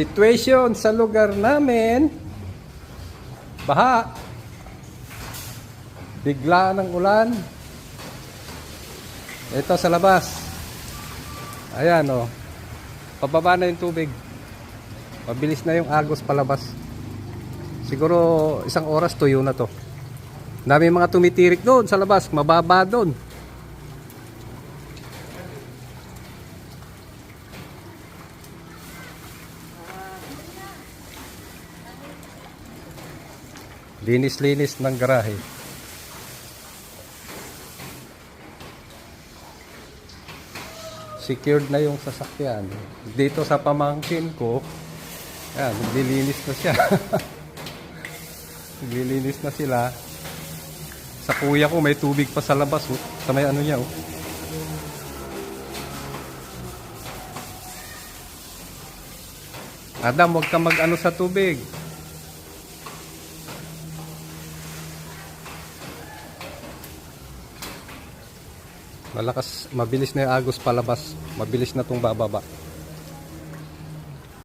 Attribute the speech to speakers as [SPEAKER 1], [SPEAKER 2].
[SPEAKER 1] Situation sa lugar namin, baha, bigla ng ulan. Ito sa labas, ayan o, pababa na yung tubig, mabilis na yung agos palabas. Siguro isang oras tuyo na to. Dami mga tumitirik doon sa labas, mababa doon. Linis-linis ng garahe. Secured na yung sasakyan. Dito sa pamangkin ko, ayan, naglilinis na siya. Naglilinis na sila. Sa kuya ko may tubig pa sa labas, oh. Sa may ano niya, oh. Adam, huwag ka mag-ano sa tubig. Malakas, mabilis na yung agos palabas. Mabilis na tong bababa.